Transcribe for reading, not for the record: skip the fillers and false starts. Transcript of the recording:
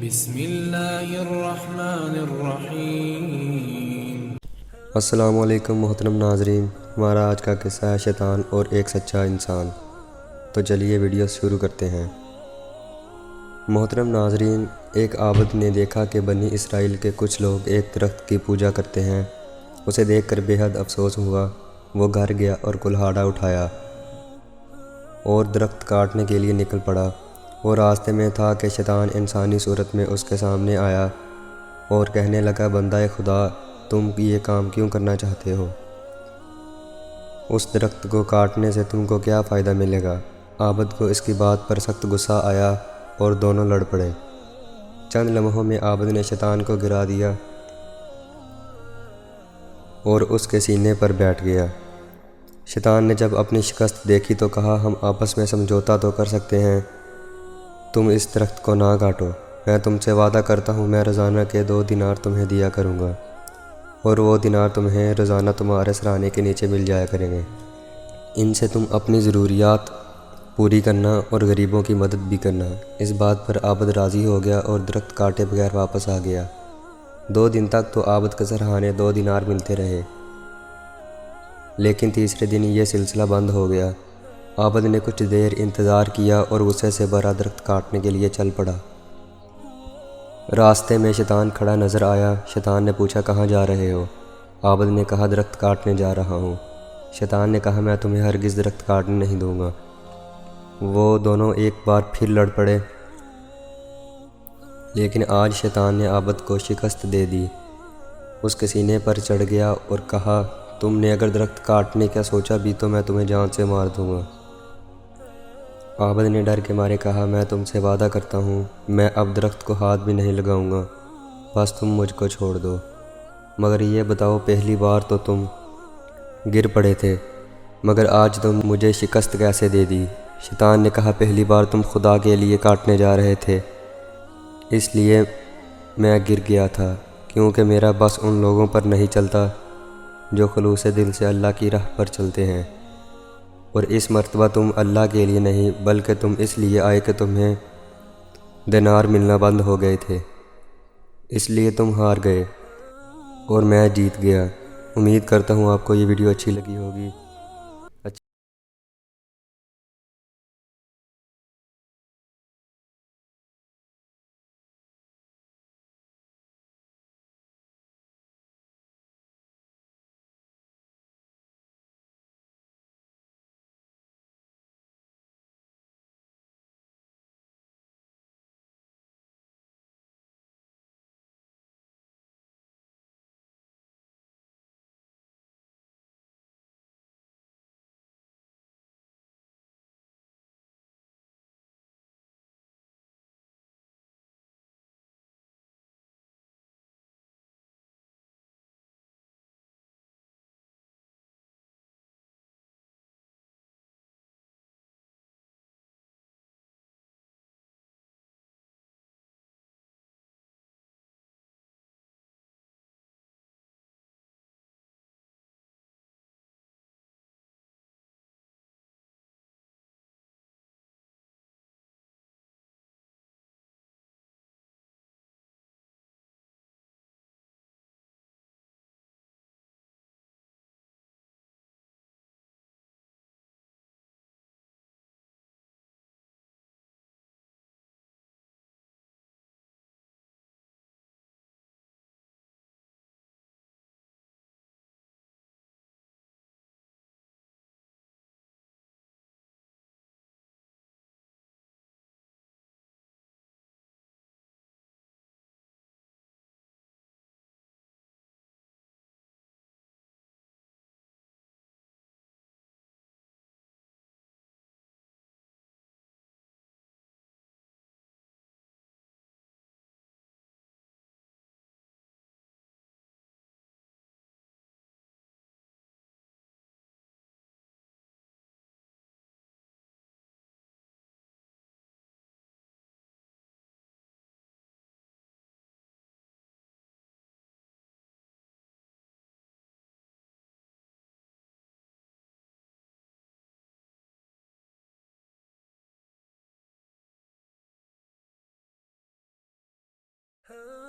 بسم اللہ الرحمن الرحیم۔ السلام علیکم محترم ناظرین، ہمارا آج کا قصہ ہے شیطان اور ایک سچا انسان۔ تو چلیے ویڈیو شروع کرتے ہیں۔ محترم ناظرین، ایک عابد نے دیکھا کہ بنی اسرائیل کے کچھ لوگ ایک درخت کی پوجا کرتے ہیں۔ اسے دیکھ کر بے حد افسوس ہوا۔ وہ گھر گیا اور کلہاڑا اٹھایا اور درخت کاٹنے کے لیے نکل پڑا۔ وہ راستے میں تھا کہ شیطان انسانی صورت میں اس کے سامنے آیا اور کہنے لگا، بندہ خدا، تم یہ کام کیوں کرنا چاہتے ہو؟ اس درخت کو کاٹنے سے تم کو کیا فائدہ ملے گا؟ عابد کو اس کی بات پر سخت غصہ آیا اور دونوں لڑ پڑے۔ چند لمحوں میں عابد نے شیطان کو گرا دیا اور اس کے سینے پر بیٹھ گیا۔ شیطان نے جب اپنی شکست دیکھی تو کہا، ہم آپس میں سمجھوتا تو کر سکتے ہیں، تم اس درخت کو نہ کاٹو۔ میں تم سے وعدہ کرتا ہوں، میں روزانہ کے 2 دینار تمہیں دیا کروں گا اور وہ دینار تمہیں روزانہ تمہارے سرانے کے نیچے مل جایا کریں گے۔ ان سے تم اپنی ضروریات پوری کرنا اور غریبوں کی مدد بھی کرنا۔ اس بات پر عابد راضی ہو گیا اور درخت کاٹے بغیر واپس آ گیا۔ 2 دن تک تو عابد کے سرانے 2 دینار ملتے رہے، لیکن تیسرے دن یہ سلسلہ بند ہو گیا۔ عابد نے کچھ دیر انتظار کیا اور غصے سے بھرا درخت کاٹنے کے لیے چل پڑا۔ راستے میں شیطان کھڑا نظر آیا۔ شیطان نے پوچھا، کہاں جا رہے ہو؟ عابد نے کہا، درخت کاٹنے جا رہا ہوں۔ شیطان نے کہا، میں تمہیں ہرگز درخت کاٹنے نہیں دوں گا۔ وہ دونوں ایک بار پھر لڑ پڑے، لیکن آج شیطان نے عابد کو شکست دے دی۔ اس کے سینے پر چڑھ گیا اور کہا، تم نے اگر درخت کاٹنے کا سوچا بھی تو میں تمہیں جان سے مار دوں گا۔ عابد نے ڈر کے مارے کہا، میں تم سے وعدہ کرتا ہوں، میں اب درخت کو ہاتھ بھی نہیں لگاؤں گا، بس تم مجھ کو چھوڑ دو۔ مگر یہ بتاؤ، پہلی بار تو تم گر پڑے تھے، مگر آج تم مجھے شکست کیسے دے دی؟ شیطان نے کہا، پہلی بار تم خدا کے لیے کاٹنے جا رہے تھے، اس لیے میں گر گیا تھا، کیونکہ میرا بس ان لوگوں پر نہیں چلتا جو خلوص دل سے اللہ کی راہ پر چلتے ہیں۔ اور اس مرتبہ تم اللہ کے لیے نہیں، بلکہ تم اس لیے آئے کہ تمہیں دینار ملنا بند ہو گئے تھے، اس لیے تم ہار گئے اور میں جیت گیا۔ امید کرتا ہوں آپ کو یہ ویڈیو اچھی لگی ہوگی۔ الرحيم